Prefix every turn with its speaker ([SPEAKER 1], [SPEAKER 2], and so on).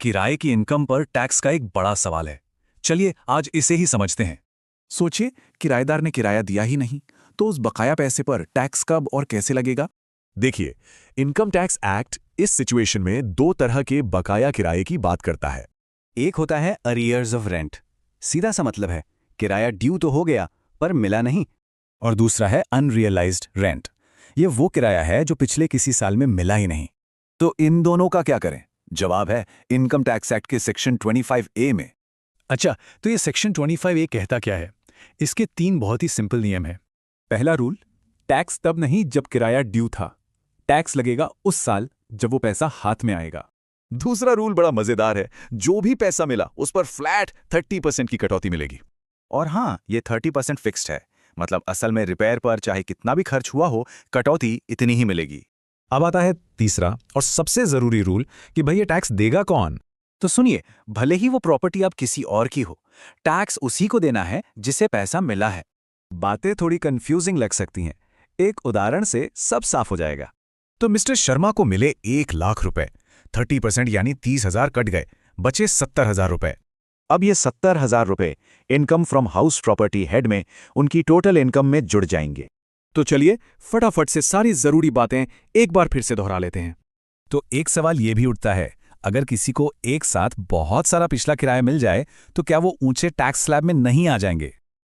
[SPEAKER 1] किराए की इनकम पर टैक्स का एक बड़ा सवाल है। चलिए आज इसे ही समझते हैं।
[SPEAKER 2] सोचिए, किराएदार ने किराया दिया ही नहीं, तो उस बकाया पैसे पर टैक्स कब और कैसे लगेगा?
[SPEAKER 3] देखिए, इनकम टैक्स एक्ट इस सिचुएशन में दो तरह के बकाया किराए की बात करता है।
[SPEAKER 4] एक होता है अरियर्स ऑफ रेंट, सीधा सा मतलब है किराया ड्यू तो हो गया पर मिला नहीं। और दूसरा है अनरियलाइज्ड रेंट, ये वो किराया है जो पिछले किसी साल में मिला ही नहीं।
[SPEAKER 2] तो इन दोनों का क्या करें? जवाब है इनकम टैक्स एक्ट के सेक्शन 25A में।
[SPEAKER 5] अच्छा, तो ये सेक्शन 25A कहता क्या है? इसके 3 बहुत ही सिंपल नियम हैं।
[SPEAKER 2] पहला रूल, टैक्स तब नहीं जब किराया ड्यू था, टैक्स लगेगा उस साल जब वो पैसा हाथ में आएगा।
[SPEAKER 3] दूसरा रूल बड़ा मजेदार है, जो भी पैसा मिला उस पर फ्लैट 30% की कटौती मिलेगी।
[SPEAKER 4] और हाँ, ये 30% फिक्स्ड है, मतलब असल में रिपेयर पर चाहे कितना भी खर्च हुआ हो, कटौती इतनी ही मिलेगी।
[SPEAKER 5] अब आता है तीसरा और सबसे जरूरी रूल कि भई ये टैक्स देगा कौन?
[SPEAKER 4] तो सुनिए, भले ही वो प्रॉपर्टी अब किसी और की हो, टैक्स उसी को देना है जिसे पैसा मिला है।
[SPEAKER 5] बातें थोड़ी कंफ्यूजिंग लग सकती हैं, एक उदाहरण से सब साफ हो जाएगा।
[SPEAKER 3] तो मिस्टर शर्मा को मिले 1,00,000 रुपए, 30% यानी 30,000 कट गए, बचे 70,000 रुपए।
[SPEAKER 4] अब ये 70,000 रुपए income from house property head में उनकी टोटल इनकम में जुड़ जाएंगे।
[SPEAKER 2] तो चलिए फटाफट से सारी जरूरी बातें एक बार फिर से दोहरा लेते हैं।
[SPEAKER 5] तो एक सवाल ये भी उठता है, अगर किसी को एक साथ बहुत सारा पिछला किराया मिल जाए तो क्या वो ऊंचे टैक्स स्लैब में नहीं आ जाएंगे?